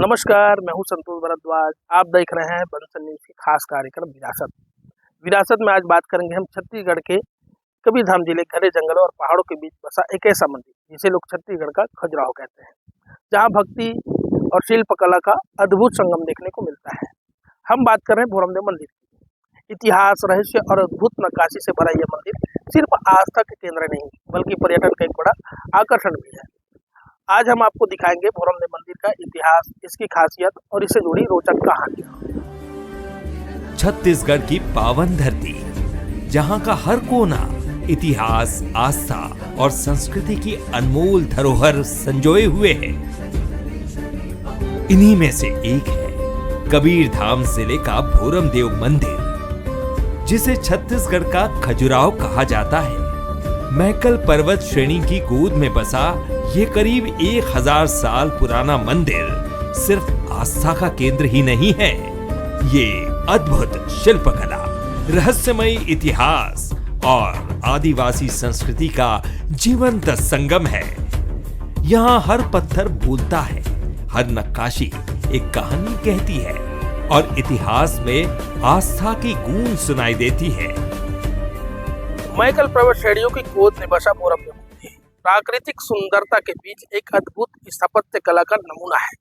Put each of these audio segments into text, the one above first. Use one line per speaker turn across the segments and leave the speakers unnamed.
नमस्कार, मैं हूं संतोष भारद्वाज। आप देख रहे हैं बंसल न्यूज के खास कार्यक्रम विरासत। विरासत में आज बात करेंगे हम छत्तीसगढ़ के कबीरधाम जिले घने जंगलों और पहाड़ों के बीच बसा एक ऐसा मंदिर जिसे लोग छत्तीसगढ़ का खजुराहो कहते हैं, जहां भक्ति और शिल्पकला का अद्भुत संगम देखने को मिलता है। हम बात कर रहे हैं भोरमदेव मंदिर की। इतिहास, रहस्य और अद्भुत नक्काशी से भरा यह मंदिर सिर्फ आस्था के केंद्र नहीं बल्कि पर्यटन का एक बड़ा आकर्षण भी है। आज हम आपको दिखाएंगे भोरमदेव मंदिर का इतिहास, इसकी खासियत और इससे जुड़ी रोचक कहानियां।
छत्तीसगढ़ की पावन धरती, जहां का हर कोना इतिहास, आस्था और संस्कृति की अनमोल धरोहर संजोए हुए है। इन्हीं में से एक है कबीरधाम जिले का भोरमदेव मंदिर, जिसे छत्तीसगढ़ का खजुराहो कहा जाता है। मैकल पर्वत श्रेणी की गोद में बसा ये करीब 1000 साल पुराना मंदिर सिर्फ आस्था का केंद्र ही नहीं है, ये अद्भुत शिल्पकला, रहस्यमय इतिहास और आदिवासी संस्कृति का जीवंत संगम है। यहाँ हर पत्थर बोलता है, हर नक्काशी एक कहानी कहती है और इतिहास में आस्था की गूंज सुनाई देती है।
मैकल पर्वत श्रेणियों की गोद में बसा भोरमदेव मंदिर प्राकृतिक सुंदरता के बीच एक अद्भुत स्थापत्य कला का नमूना है।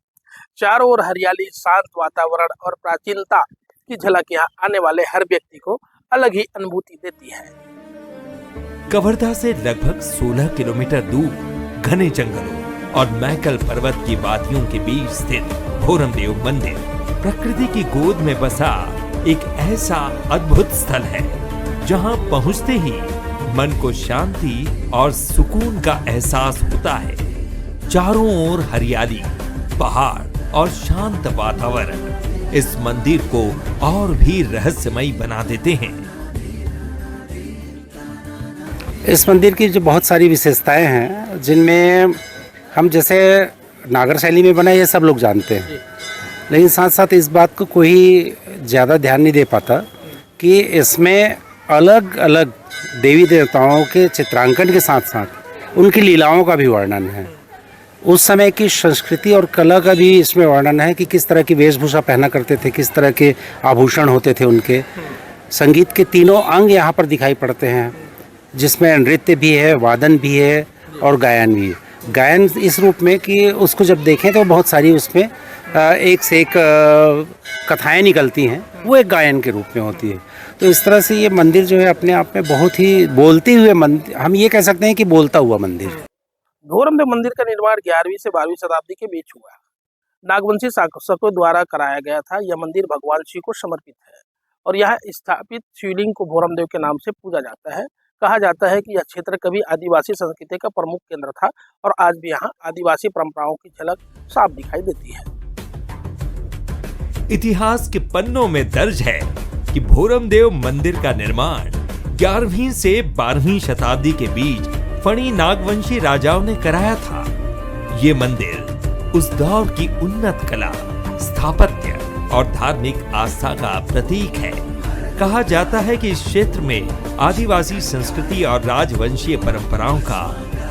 चारों ओर हरियाली, शांत वातावरण और प्राचीनता की झलक यहाँ आने वाले हर व्यक्ति को अलग ही अनुभूति देती है।
कवर्धा से लगभग 16 किलोमीटर दूर घने जंगलों और मैकल पर्वत की वादियों के बीच स्थित भोरमदेव मंदिर प्रकृति की गोद में बसा एक ऐसा अद्भुत स्थल है, जहां पहुंचते ही मन को शांति और सुकून का एहसास होता है। चारों ओर हरियाली, पहाड़ और शांत वातावरण इस मंदिर को और भी रहस्यमयी बना देते हैं।
इस मंदिर की जो बहुत सारी विशेषताएं हैं, जिनमें हम जैसे नागर शैली में बना ये सब लोग जानते हैं, लेकिन साथ साथ इस बात को कोई ज़्यादा ध्यान नहीं दे पाता कि इसमें अलग अलग देवी देवताओं के चित्रांकन के साथ साथ उनकी लीलाओं का भी वर्णन है। उस समय की संस्कृति और कला का भी इसमें वर्णन है कि किस तरह की वेशभूषा पहना करते थे, किस तरह के आभूषण होते थे उनके। संगीत के तीनों अंग यहाँ पर दिखाई पड़ते हैं, जिसमें नृत्य भी है, वादन भी है और गायन भी। गायन इस रूप में कि उसको जब देखें तो बहुत सारी उसमें एक से एक कथाएं निकलती हैं, वो एक गायन के रूप में होती है। तो इस तरह से ये मंदिर जो है अपने आप में बहुत ही बोलते हुए मंदिर, हम ये कह सकते हैं कि बोलता हुआ मंदिर।
भोरमदेव मंदिर का निर्माण 11वीं से 12वीं शताब्दी के बीच हुआ। नागवंशी शासकों द्वारा कराया गया था। यह मंदिर भगवान शिव को समर्पित है और यहाँ स्थापित शिवलिंग को भोरमदेव के नाम से पूजा जाता है। कहा जाता है कि यह क्षेत्र कभी आदिवासी संस्कृति का प्रमुख केंद्र था और आज भी यहाँ आदिवासी परंपराओं की झलक साफ दिखाई देती है।
इतिहास के पन्नों में दर्ज है कि भोरमदेव मंदिर का निर्माण 11वीं से 12वीं शताब्दी के बीच फणी नागवंशी राजाओं ने कराया था। ये मंदिर उस दौर की उन्नत कला, स्थापत्य और धार्मिक आस्था का प्रतीक है। कहा जाता है कि इस क्षेत्र में आदिवासी संस्कृति और राजवंशीय परंपराओं का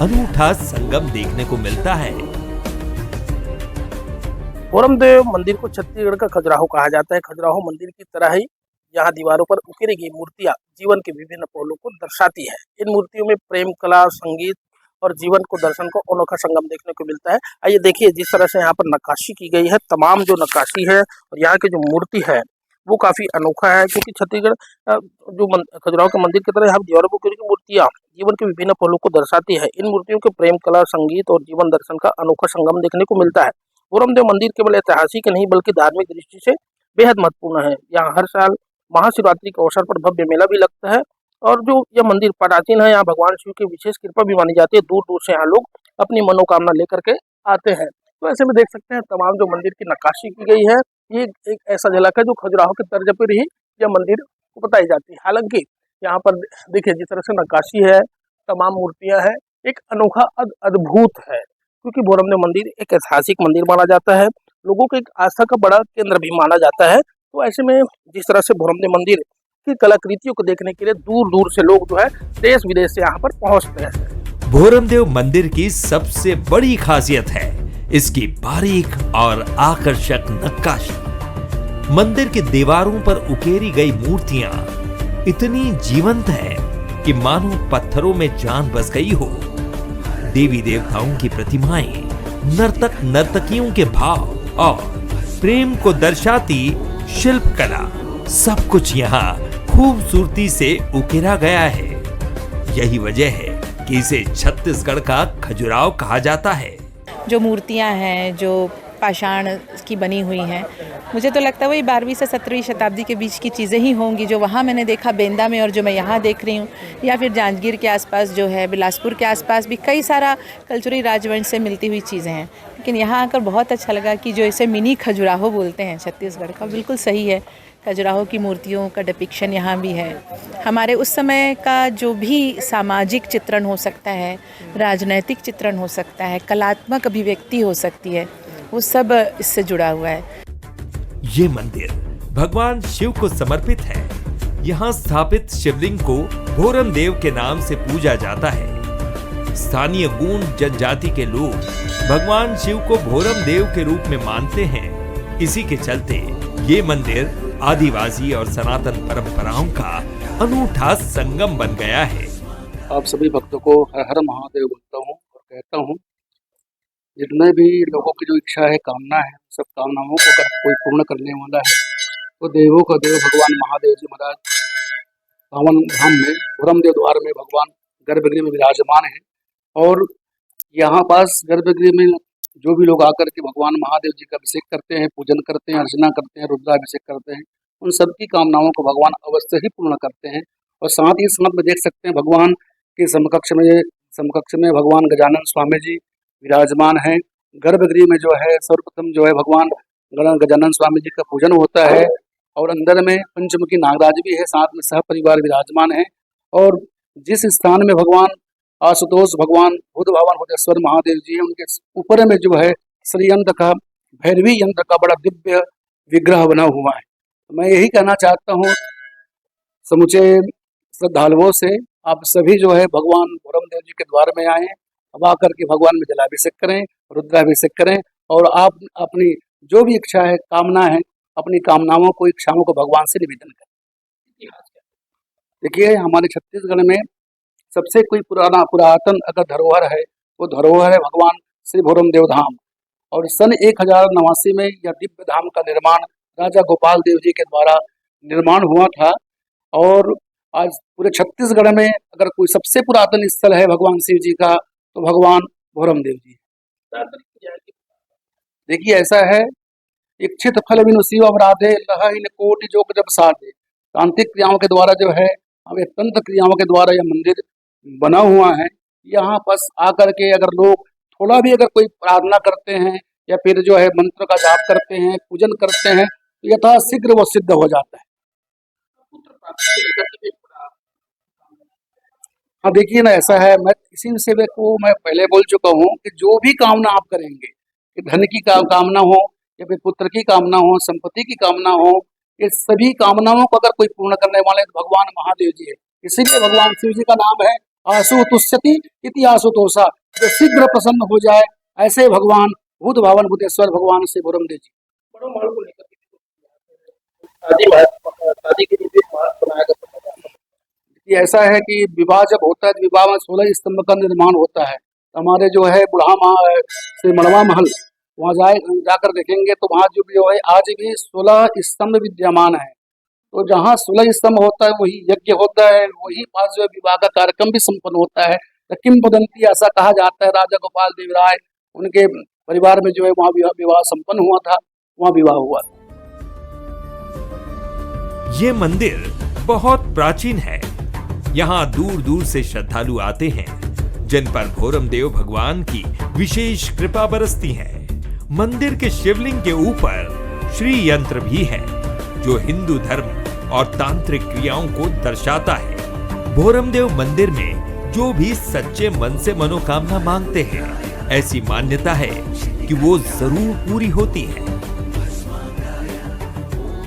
अनूठा संगम देखने को मिलता है।
भोरमदेव मंदिर को छत्तीसगढ़ का खजुराहो कहा जाता है। खजुराहो मंदिर की तरह ही यहाँ दीवारों पर उकेरी गई मूर्तियां जीवन के विभिन्न पहलुओं को दर्शाती है। इन मूर्तियों में प्रेम, कला, संगीत और जीवन को दर्शन को अनोखा संगम देखने को मिलता है। आइए देखिए जिस तरह से यहाँ पर नक्काशी की गई है, तमाम जो नक्काशी है और यहाँ की जो मूर्ति है वो काफी अनोखा है, क्योंकि छत्तीसगढ़ जो खजुराहो के मंदिर की तरह यहाँ दीवारों पर उकेरी मूर्तियां जीवन के विभिन्न पहलुओं को दर्शाती है। इन मूर्तियों के प्रेम, कला, संगीत और जीवन दर्शन का अनोखा संगम देखने को मिलता है। भोरमदेव मंदिर केवल ऐतिहासिक नहीं बल्कि धार्मिक दृष्टि से बेहद महत्वपूर्ण है। यहाँ हर साल महाशिवरात्रि के अवसर पर भव्य मेला भी लगता है और जो यह मंदिर प्राचीन है, यहाँ भगवान शिव की विशेष कृपा भी मानी जाती है। दूर दूर से यहाँ लोग अपनी मनोकामना लेकर के आते हैं। तो ऐसे में देख सकते हैं तमाम जो मंदिर की नक्काशी की गई है, ये एक ऐसा झलक है जो खजुराहो के तर्ज पर ही यह मंदिर को बताई जाती है। हालांकि यहाँ पर देखिए जिस तरह से नक्काशी है, तमाम मूर्तियां हैं, एक अनोखा अद्भुत है, क्योंकि भोरमदेव मंदिर एक ऐतिहासिक मंदिर माना जाता है, लोगों के एक आस्था का बड़ा केंद्र भी माना जाता है। तो ऐसे में जिस तरह से भोरमदेव मंदिर की कलाकृतियों को देखने के लिए दूर दूर से लोग जो है देश विदेश से यहाँ पर पहुँचते हैं।
भोरमदेव मंदिर की सबसे बड़ी खासियत है इसकी बारीक और आकर्षक नक्काशी, मंदिर के दीवारों पर उकेरी गई मूर्तियां इतनी जीवंत है कि मानो पत्थरों में जान बस गई हो। देवी देवताओं की प्रतिमाएं, नर्तक नर्तकियों के भाव और प्रेम को दर्शाती शिल्प कला, सब कुछ यहाँ खूबसूरती से उकेरा गया है। यही वजह है कि इसे छत्तीसगढ़ का खजुराहो कहा जाता है।
जो मूर्तियां हैं जो पाषाण की बनी हुई हैं, मुझे तो लगता है वही 12वीं से 17वीं शताब्दी के बीच की चीज़ें ही होंगी जो वहाँ मैंने देखा बेंदा में और जो मैं यहाँ देख रही हूँ, या फिर जांजगीर के आसपास जो है, बिलासपुर के आसपास भी कई सारा कल्चरल राजवंश से मिलती हुई चीज़ें हैं। लेकिन यहाँ आकर बहुत अच्छा लगा कि जो इसे मिनी खजुराहो बोलते हैं छत्तीसगढ़ का, बिल्कुल सही है। खजुराहो की मूर्तियों का डिपिक्शन यहाँ भी है। हमारे उस समय का जो भी सामाजिक चित्रण हो सकता है, राजनैतिक चित्रण हो सकता है, कलात्मक अभिव्यक्ति हो सकती है, वो सब इससे जुड़ा हुआ है।
ये मंदिर भगवान शिव को समर्पित है। यहाँ स्थापित शिवलिंग को भोरम देव के नाम से पूजा जाता है। स्थानीय गूंड जनजाति के लोग भगवान शिव को भोरम देव के रूप में मानते हैं। इसी के चलते ये मंदिर आदिवासी और सनातन परंपराओं का अनूठा संगम बन गया है।
आप सभी भक्तों को हर हर महादेव बोलता हूँ और कहता हूँ, जितने भी लोगों की जो इच्छा है, कामना है, सब कामनाओं को अगर कोई पूर्ण करने वाला है तो देवों का देव भगवान महादेव जी महाराज पावन धाम में भोरम देव द्वार में भगवान गर्भगृह में विराजमान है। और यहाँ पास गर्भगृह में जो भी लोग आकर के भगवान महादेव जी का अभिषेक करते हैं, पूजन करते हैं, अर्चना करते हैं, रुद्राभिषेक करते हैं, उन सबकी कामनाओं को भगवान अवश्य ही पूर्ण करते हैं। और साथ ही साथ में देख सकते हैं भगवान के समकक्ष में भगवान गजानन स्वामी जी विराजमान हैं। गर्भगृह में जो है सर्वप्रथम जो है भगवान गजानन स्वामी जी का पूजन होता है और अंदर में पंचमुखी नागराज भी है, साथ में सह परिवार विराजमान है। और जिस स्थान में भगवान आशुतोष भगवान बुद्ध भगवान बुद्धेश्वर महादेव जी हैं, उनके ऊपर में जो है श्री यंत्र का, भैरवी यंत्र का बड़ा दिव्य विग्रह बना हुआ है। तो मैं यही कहना चाहता हूँ समुचे श्रद्धालुओं से, आप सभी जो है भगवान भोरम देव जी के द्वार में आए, अब आकर के भगवान में जलाभिषेक करें, रुद्राभिषेक करें और आप अपनी जो भी इच्छा है, कामना है, अपनी कामनाओं को, इच्छाओं को भगवान से निवेदन करें। देखिए, हमारे छत्तीसगढ़ में सबसे कोई पुरातन अगर धरोहर है, वो धरोहर है भगवान श्री भोरम देव धाम। और सन 1089 में यह दिव्य धाम का निर्माण राजा गोपाल देव जी के द्वारा निर्माण हुआ था। और आज पूरे छत्तीसगढ़ में अगर कोई सबसे पुरातन स्थल है भगवान शिव जी का, तो भगवान भोरम देव जी। देखिए, ऐसा है, इच्छित फल बिनु शिव अपराधे लह इन कोटि जोग जब साधे। तांत्रिक क्रियाओं के द्वारा जो है, हमें तंत्र क्रियाओं के द्वारा यह मंदिर बना हुआ है। यहाँ बस आकर के अगर लोग थोड़ा भी अगर कोई प्रार्थना करते हैं या फिर जो है मंत्र का जाप करते हैं, पूजन करते हैं, तो यथाशीघ्र वो सिद्ध हो जाता है। हाँ, देखिए ना, ऐसा है, मैं इसी विषय को मैं पहले बोल चुका हूँ कि जो भी कामना आप करेंगे, कि धन की कामना हो या फिर पुत्र की कामना हो, संपत्ति की कामना हो, ये सभी कामनाओं को अगर कोई पूर्ण करने वाले तो भगवान महादेव जी है। इसीलिए भगवान शिव जी का नाम है आशु तुष्यति इति आशुतोषा, जो शीघ्र प्रसन्न हो जाए, ऐसे भगवान बुद्ध भगवान बुद्धेश्वर भगवान से भोरम देव जी। ये ऐसा है कि विवाह जब होता है, विवाह में 16 स्तंभ का निर्माण होता है। तो हमारे जो है बुढ़ा से मड़वा महल, वहाँ जाकर देखेंगे तो वहाँ जो है आज भी 16 स्तंभ विद्यमान है। तो जहाँ 16 स्तंभ होता है वही यज्ञ होता है, वही पास जो है विवाह का कार्यक्रम भी संपन्न होता है। तो किंवदंती ऐसा कहा जाता है, राजा गोपाल देव राय उनके परिवार में जो है वहाँ विवाह संपन्न हुआ था, वहाँ विवाह हुआ था।
ये मंदिर बहुत प्राचीन है। यहाँ दूर दूर से श्रद्धालु आते हैं, जिन पर भोरम देव भगवान की विशेष कृपा बरसती है। मंदिर के शिवलिंग के ऊपर श्री यंत्र भी है, जो हिंदू धर्म और तांत्रिक क्रियाओं को दर्शाता है। भोरम देव मंदिर में जो भी सच्चे मन से मनोकामना मांगते हैं, ऐसी मान्यता है कि वो जरूर पूरी होती है।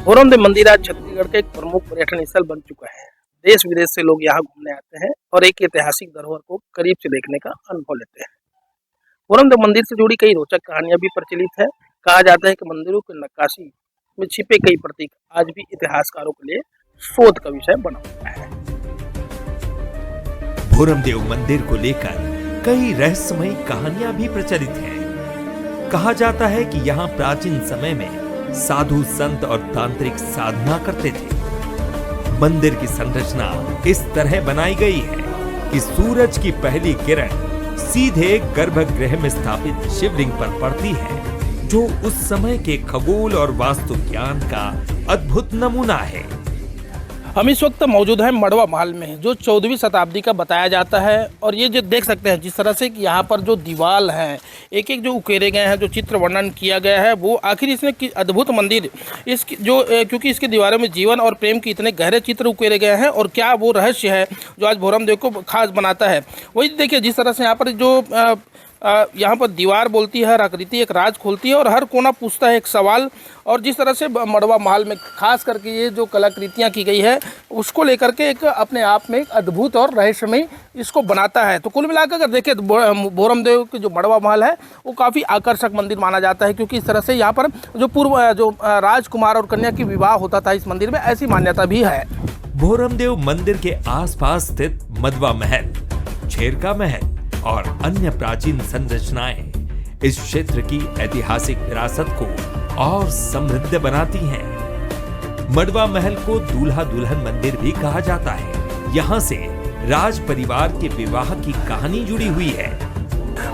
भोरम देव मंदिर आज छत्तीसगढ़ का एक प्रमुख पर्यटन स्थल बन चुका है। देश विदेश से लोग यहाँ घूमने आते हैं और एक ऐतिहासिक धरोहर को करीब से देखने का अनुभव लेते हैं। भोरम देव मंदिर से जुड़ी कई रोचक कहानियां भी प्रचलित है। कहा जाता है कि मंदिरों की नक्काशी में छिपे कई प्रतीक आज भी इतिहासकारों के लिए शोध का विषय बना हुआ है।
भोरम देव मंदिर को लेकर कई रहस्यमयी कहानियां भी प्रचलित हैं। कहा जाता है कि यहाँ प्राचीन समय में साधु संत और तांत्रिक साधना करते थे। मंदिर की संरचना इस तरह बनाई गई है कि सूरज की पहली किरण सीधे गर्भगृह में स्थापित शिवलिंग पर पड़ती है, जो उस समय के खगोल और वास्तु ज्ञान का अद्भुत नमूना है।
हम इस वक्त मौजूद हैं मड़वा महल में, जो 14वीं शताब्दी का बताया जाता है। और ये जो देख सकते हैं जिस तरह से कि यहाँ पर जो दीवार हैं एक एक जो उकेरे गए हैं, जो चित्र वर्णन किया गया है, वो आखिर इसमें अद्भुत मंदिर इसकी जो क्योंकि इसकी दीवारों में जीवन और प्रेम के इतने गहरे चित्र उकेरे गए हैं, और क्या वो रहस्य है जो आज भोरम देव को खास बनाता है। वही देखिए जिस तरह से यहाँ पर जो यहाँ पर दीवार बोलती है, हर आकृति एक राज खोलती है और हर कोना पूछता है एक सवाल। और जिस तरह से मड़वा महल में खास करके ये जो कलाकृतियाँ की गई है उसको लेकर के एक अपने आप में एक अद्भुत और रहस्यमय इसको बनाता है। तो कुल मिलाकर अगर देखें तो भोरम देव के जो मड़वा महल है वो काफ़ी आकर्षक मंदिर माना जाता है, क्योंकि इस तरह से यहाँ पर जो राजकुमार और कन्या की विवाह होता था इस मंदिर में, ऐसी मान्यता भी है।
भोरम देव मंदिर के आसपास स्थित मदवा महल, छेरका महल और अन्य प्राचीन संरचनाएं इस क्षेत्र की ऐतिहासिक विरासत को और समृद्ध बनाती हैं। मड़वा महल को दूल्हा दुल्हन मंदिर भी कहा जाता है। यहाँ से राज परिवार के विवाह की कहानी जुड़ी हुई है।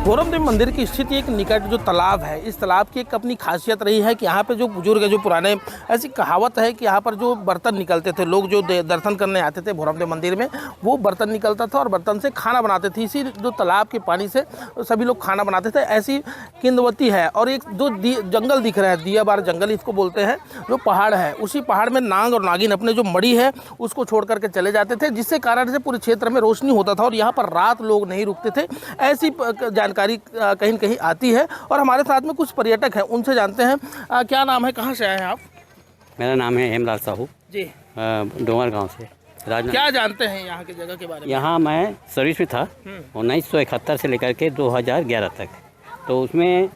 भोरम देव मंदिर की स्थिति एक निकट जो तालाब है, इस तालाब की एक अपनी खासियत रही है कि यहाँ पे जो बुजुर्ग जो पुराने, ऐसी कहावत है कि यहाँ पर जो बर्तन निकलते थे, लोग जो दर्शन करने आते थे भोरम देव मंदिर में, वो बर्तन निकलता था और बर्तन से खाना बनाते थे। इसी जो तालाब के पानी से सभी लोग खाना बनाते थे, ऐसी किंवदंती है। और एक जो जंगल दिख रहा है, दियाबार जंगल इसको बोलते हैं, जो पहाड़ है, उसी पहाड़ में नाग और नागिन अपने जो मड़ी है उसको छोड़ करके चले जाते थे, जिससे कारण से पूरे क्षेत्र में रोशनी होता था और यहाँ पर रात लोग नहीं रुकते थे। ऐसी जानकारी कहीं कहीं आती है। और हमारे साथ में कुछ पर्यटक हैं, उनसे जानते हैं क्या नाम है, कहाँ से आए हैं आप?
मेरा नाम है हेमलाल साहू
जी।
डोंगर गांव से राजनाथ।
क्या जानते हैं यहाँ की जगह के बारे में?
यहाँ मैं सर्विस में था 1971 से लेकर के 2011 तक। तो उसमें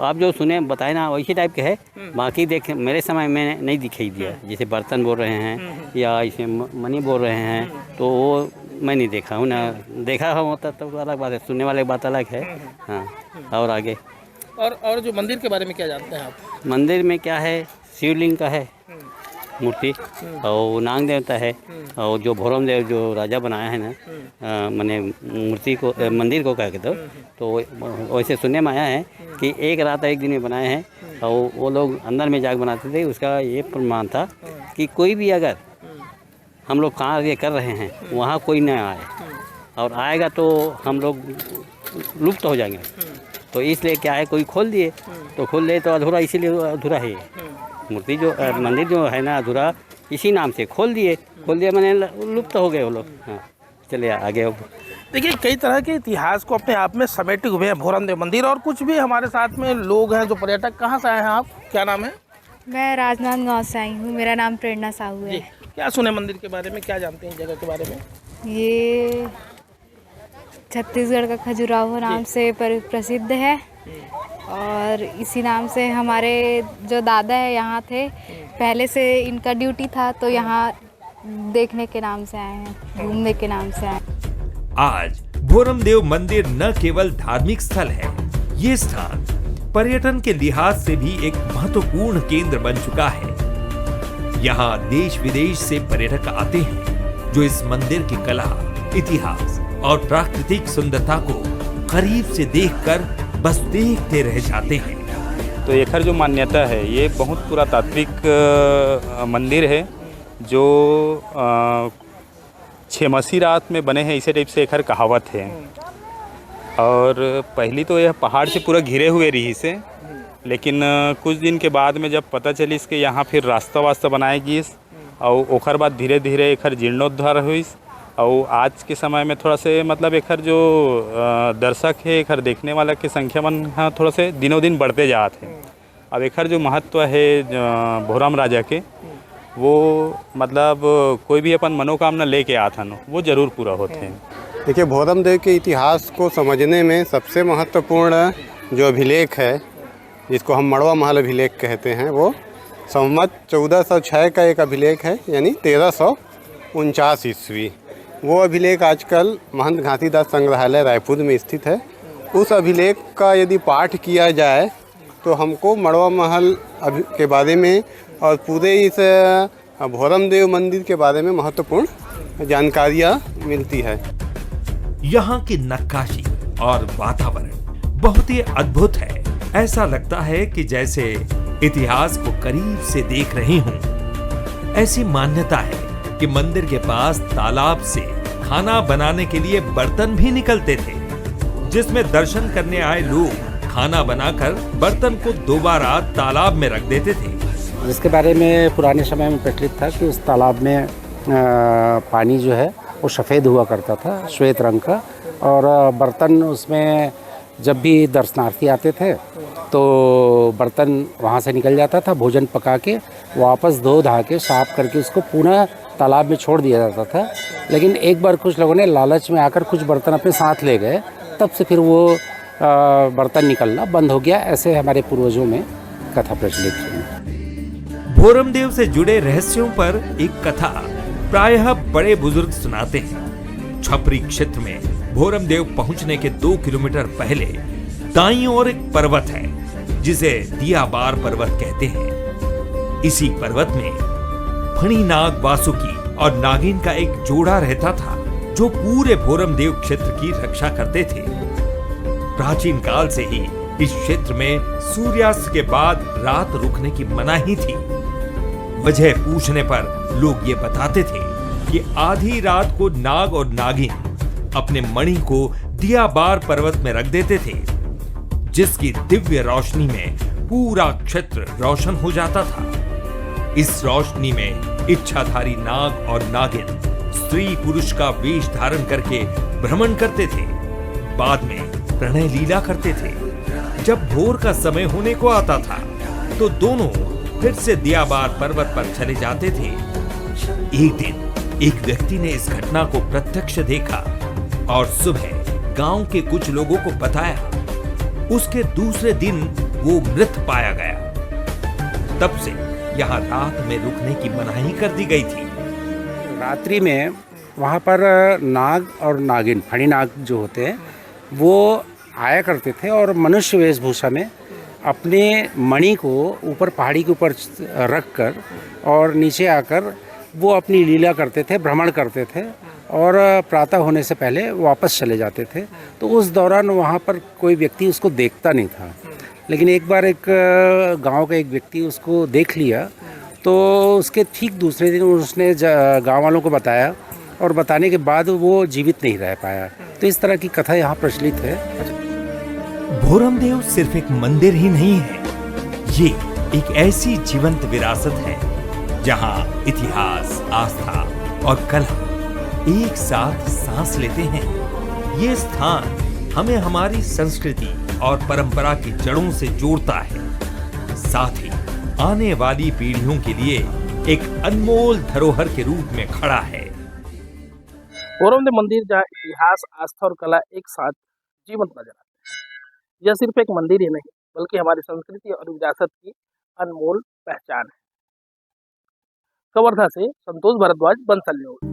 आप जो सुने बताए ना वैसे टाइप के है। बाकी देख मेरे समय में नहीं दिखाई दिया, जैसे बर्तन बोल रहे हैं या इसे मनी बोल रहे हैं, तो वो मैं नहीं देखा हूँ ना। देखा होता तो अलग बात है, सुनने वाली बात अलग है। हाँ, और आगे
और जो मंदिर के बारे में क्या जानते हैं आप?
मंदिर में क्या है, शिवलिंग का है मूर्ति और नाग देवता है। और जो भोरम देव जो राजा बनाया है ना, मैंने मूर्ति को मंदिर को कह के तो वैसे सुनने में आया है कि एक रात एक दिन में बनाए हैं और वो लोग अंदर में जाग बनाते थे। उसका ये प्रमाण था कि कोई भी अगर हम लोग कार्य कर रहे हैं वहाँ कोई न आए, और आएगा तो हम लोग लुप्त हो जाएंगे। तो इसलिए क्या है, कोई खोल दिए तो खोल दे तो अधूरा, इसीलिए अधूरा है मूर्ति जो मंदिर जो है ना, अधूरा इसी नाम से खोल दिए मैंने लुप्त हो गए वो लोग। हाँ, चलिए आगे।
देखिए कई तरह के इतिहास को अपने आप में समेटे हुए हैं भोरम देव मंदिर। और कुछ भी हमारे साथ में लोग हैं जो पर्यटक। कहाँ से आए हैं आप, क्या नाम है?
मैं राजनाथ गांव से आई हूँ, मेरा नाम प्रेरणा साहू है।
क्या सुने मंदिर के बारे में, क्या जानते हैं जगह के बारे में?
ये छत्तीसगढ़ का खजुराहो नाम से प्रसिद्ध है, और इसी नाम से हमारे जो दादा है यहाँ थे, पहले से इनका ड्यूटी था, तो यहाँ देखने के नाम से आए हैं, घूमने के नाम से आए।
आज भोरम देव मंदिर न केवल धार्मिक स्थल है, ये स्थान पर्यटन के लिहाज से भी एक महत्वपूर्ण केंद्र बन चुका है। यहाँ देश विदेश से पर्यटक आते हैं जो इस मंदिर की कला, इतिहास और प्राकृतिक सुंदरता को करीब से देखकर बस देखते रह जाते हैं।
तो एखर जो मान्यता है ये बहुत पुरातात्विक मंदिर है, जो छेमसी रात में बने हैं, इसे टाइप से एखर कहावत है। और पहली तो यह पहाड़ से पूरा घिरे हुए रही से, लेकिन कुछ दिन के बाद में जब पता चली कि यहाँ फिर रास्ता वास्ता बनाए गईस, और ओखर बाद धीरे धीरे एखर जीर्णोद्धार हुईस। और आज के समय में थोड़ा से मतलब एखर जो दर्शक है, एखर देखने वाला की संख्या मन हाँ थोड़ा से दिनों दिन बढ़ते जाते हैं। अब एखर जो महत्व है भोरम राजा के, वो मतलब कोई भी अपन मनोकामना लेके आथन वो जरूर पूरा होते हैं।
देखिए, भोरम देव के इतिहास को समझने में सबसे महत्वपूर्ण जो अभिलेख है, जिसको हम मड़वा महल अभिलेख कहते हैं, वो संवत 1406 का एक अभिलेख है, यानी 1349 ईस्वी। वो अभिलेख आजकल महंत घासीदास संग्रहालय रायपुर में स्थित है। उस अभिलेख का यदि पाठ किया जाए तो हमको मड़वा महल के बारे में और पूरे इस भोरम देव मंदिर के बारे में महत्वपूर्ण जानकारियाँ मिलती है।
यहाँ की नक्काशी और वातावरण बहुत ही अद्भुत है। ऐसा लगता है कि जैसे इतिहास को करीब से देख रही हूँ। ऐसी मान्यता है कि मंदिर के पास तालाब से खाना बनाने के लिए बर्तन भी निकलते थे, जिसमें दर्शन करने आए लोग खाना बनाकर बर्तन को दोबारा तालाब में रख देते थे।
जिसके बारे में पुराने समय में प्रचलित था कि उस तालाब में पानी जो है वो सफ़ेद हुआ करता था, श्वेत रंग का, और बर्तन उसमें जब भी दर्शनार्थी आते थे तो बर्तन वहाँ से निकल जाता था। भोजन पका के वापस धो धा के साफ करके उसको पुनः तालाब में छोड़ दिया जाता था। लेकिन एक बार कुछ लोगों ने लालच में आकर कुछ बर्तन अपने साथ ले गए, तब से फिर वो बर्तन निकलना बंद हो गया। ऐसे हमारे पूर्वजों में कथा प्रचलित है।
भोरम देव से जुड़े रहस्यों पर एक कथा प्रायः बड़े बुजुर्ग सुनाते हैं। छपरी क्षेत्र में भोरम देव पहुंचने के 2 किलोमीटर पहले दाईं ओर एक पर्वत है, जिसे दियाबार पर्वत कहते हैं। इसी पर्वत में फणिनाग वासुकी और नागिन का एक जोड़ा रहता था, जो पूरे भोरम देव क्षेत्र की रक्षा करते थे। प्राचीन काल से ही इस क्षेत्र में सूर्यास्त के बाद रात रुकने की मनाही थी। वजह पूछने पर लोग ये बताते थे कि आधी रात को नाग और नागिन अपने मणि को दियाबार पर्वत में रख देते थे, जिसकी दिव्य रोशनी में पूरा क्षेत्र रोशन हो जाता था। इस रोशनी में इच्छाधारी नाग और नागिन स्त्री पुरुष का वेश धारण करके भ्रमण करते थे। बाद में प्रणय लीला करते थे। जब भोर का समय होने को आता था तो दोनों फिर से दियाबार पर्वत पर चले जाते थे। एक दिन एक व्यक्ति ने इस घटना को प्रत्यक्ष देखा और सुबह गांव के कुछ लोगों को बताया। उसके दूसरे दिन वो मृत पाया गया। तब से यहाँ रात में रुकने की मनाही कर दी गई थी।
रात्रि में वहाँ पर नाग और नागिन, फणिनाग जो होते हैं, वो आया करते थे और मनुष्य वेशभूषा में अपने मणि को ऊपर पहाड़ी के ऊपर रख कर और नीचे आकर वो अपनी लीला करते थे, भ्रमण करते थे और प्रातः होने से पहले वापस चले जाते थे। तो उस दौरान वहाँ पर कोई व्यक्ति उसको देखता नहीं था। लेकिन एक बार एक गांव का एक व्यक्ति उसको देख लिया, तो उसके ठीक दूसरे दिन उसने गांव वालों को बताया और बताने के बाद वो जीवित नहीं रह पाया। तो इस तरह की कथा यहाँ प्रचलित है।
भोरम देव सिर्फ एक मंदिर ही नहीं है, ये एक ऐसी जीवंत विरासत है जहाँ इतिहास, आस्था और कला एक साथ सांस लेते हैं। ये स्थान हमें हमारी संस्कृति और परंपरा की जड़ों से जोड़ता है, साथ ही आने वाली पीढ़ियों के लिए एक अनमोल धरोहर के रूप में खड़ा है।
भोरम देव मंदिर जहाँ इतिहास, आस्था और कला एक साथ जीवंत नजर आते हैं। यह सिर्फ एक मंदिर ही नहीं, बल्कि हमारी संस्कृति और विरासत की अनमोल पहचान है। कवर्धा से संतोष भारद्वाज, बंसल न्यूज।